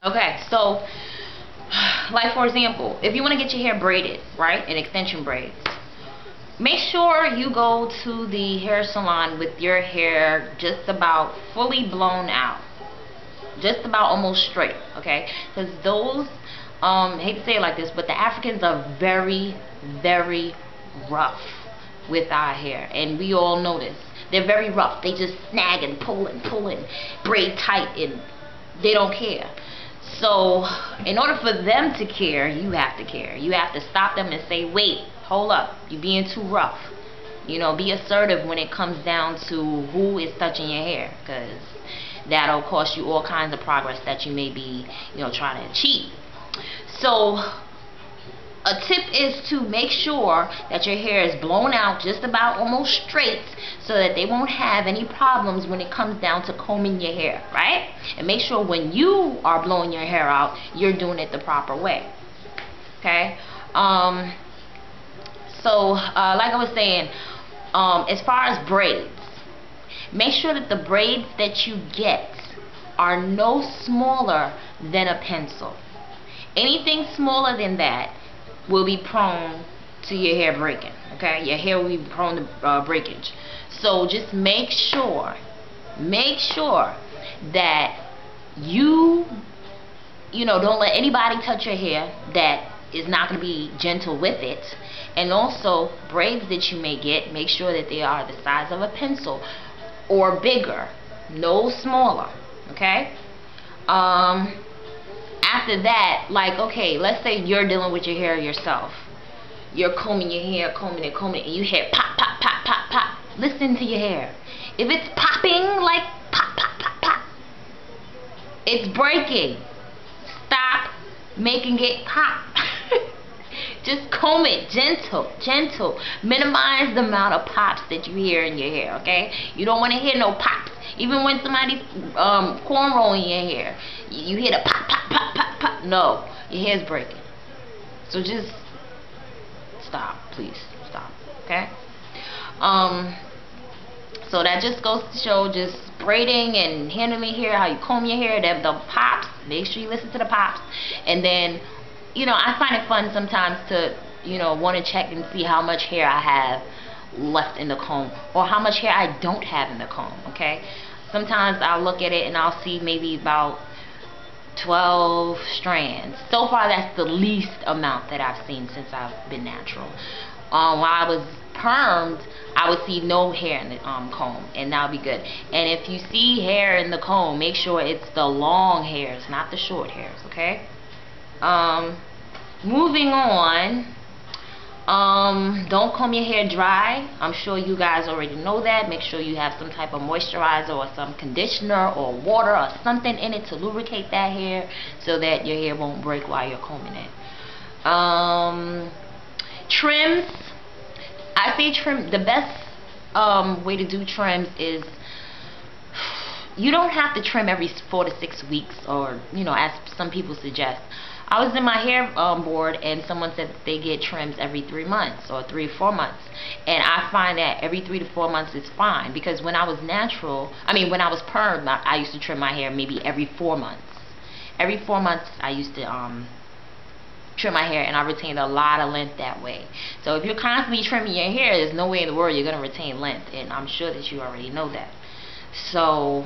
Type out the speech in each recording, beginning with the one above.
Okay, so like for example, if you want to get your hair braided, right, in extension braids, make sure you go to the hair salon with your hair just about fully blown out, just about almost straight, okay? Because those, I hate to say it like this, but the Africans are very, very rough with our hair, and we all know this. They're very rough. They just snag and pull and pull and braid tight, and they don't care. So in order for them to care, you have to care. You have to stop them and say, wait, hold up, you're being too rough. You know, be assertive when it comes down to who is touching your hair, because that'll cost you all kinds of progress that you may be, you know, trying to achieve. So a tip is to make sure that your hair is blown out just about almost straight, so that they won't have any problems when it comes down to combing your hair, right? And make sure when you are blowing your hair out, you're doing it the proper way. Okay? So like I was saying, as far as braids, make sure that the braids that you get are no smaller than a pencil. Anything smaller than that will be prone to your hair breaking. Okay, your hair will be prone to breakage. So just make sure that you know, don't let anybody touch your hair that is not going to be gentle with it. And also, braids that you may get, make sure that they are the size of a pencil or bigger, no smaller. Okay. After that, like, okay, let's say you're dealing with your hair yourself. You're combing your hair, combing it, and you hear pop, pop, pop, pop, pop. Listen to your hair. If it's popping like pop, pop, pop, pop, it's breaking. Stop making it pop. Just comb it, gentle. Minimize the amount of pops that you hear in your hair, okay? You don't want to hear no pops. Even when somebody's cornrowing your hair, you hear the pop, pop, pop, pop, pop. No, your hair's breaking. So just stop, please, stop, okay? So that just goes to show, just braiding and handling hair, how you comb your hair, the pops, make sure you listen to the pops. And then, you know, I find it fun sometimes to, you know, want to check and see how much hair I have left in the comb, or how much hair I don't have in the comb, okay? Sometimes I'll look at it and I'll see maybe about 12 strands. So far, that's the least amount that I've seen since I've been natural. While I was permed, I would see no hair in the comb, and that'll be good. And if you see hair in the comb, make sure it's the long hairs, not the short hairs, okay? Moving on, don't comb your hair dry. I'm sure you guys already know that. Make sure you have some type of moisturizer or some conditioner or water or something in it to lubricate that hair, so that your hair won't break while you're combing it. Trims, I say trim, the best way to do trims is, you don't have to trim every 4 to 6 weeks, or, you know, as some people suggest. I was in my hair board, and someone said that they get trims every 3 months or 3 or 4 months, and I find that every 3 to 4 months is fine, because when I was natural, when I was permed, I used to trim my hair maybe every 4 months. Every 4 months I used to trim my hair, and I retained a lot of length that way. So if you're constantly trimming your hair, there's no way in the world you're going to retain length, and I'm sure that you already know that. So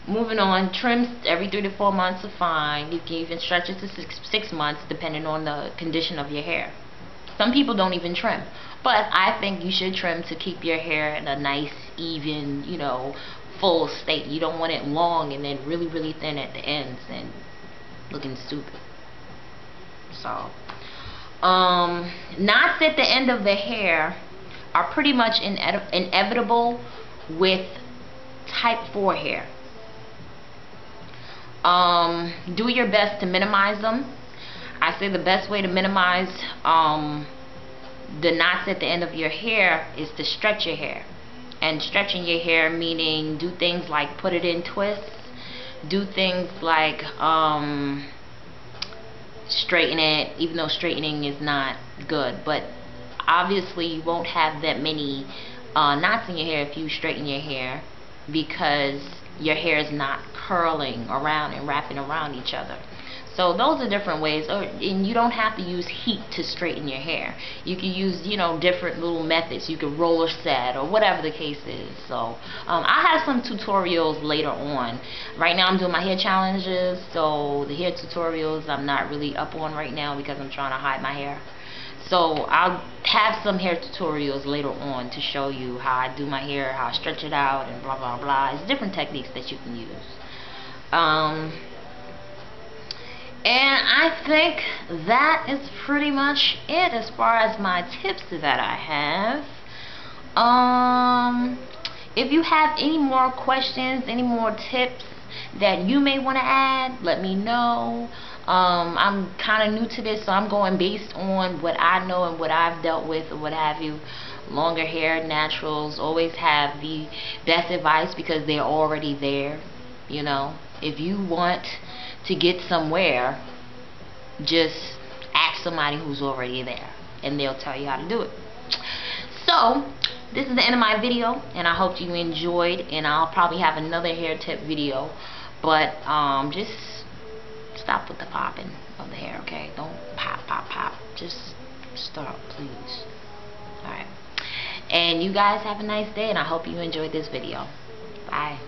moving on, trims every 3 to 4 months are fine. You can even stretch it to 6 months depending on the condition of your hair. Some people don't even trim, but I think you should trim to keep your hair in a nice, even, you know, full state. You don't want it long and then really, really thin at the ends and looking stupid. So, knots at the end of the hair are pretty much inevitable with type 4 hair. Do your best to minimize them. I say the best way to minimize the knots at the end of your hair is to stretch your hair. And stretching your hair meaning do things like put it in twists, do things like straighten it, even though straightening is not good, but obviously you won't have that many knots in your hair if you straighten your hair, because your hair is not curling around and wrapping around each other. So those are different ways, and you don't have to use heat to straighten your hair. You can use, you know, different little methods. You can roller set or whatever the case is. So I have some tutorials later on. Right now I'm doing my hair challenges, so the hair tutorials I'm not really up on right now because I'm trying to hide my hair. So I'll have some hair tutorials later on to show you how I do my hair, how I stretch it out, and blah blah blah. It's different techniques that you can use. And I think that is pretty much it as far as my tips that I have. If you have any more questions, any more tips that you may want to add, let me know. I'm kind of new to this, so I'm going based on what I know and what I've dealt with or what have you. Longer hair naturals always have the best advice because they're already there. You know, if you want to get somewhere, just ask somebody who's already there and they'll tell you how to do it. So this is the end of my video, and I hope you enjoyed, and I'll probably have another hair tip video, but just stop with the popping of the hair, okay? Don't pop pop pop, just stop, please. Alright, and you guys have a nice day, and I hope you enjoyed this video. Bye.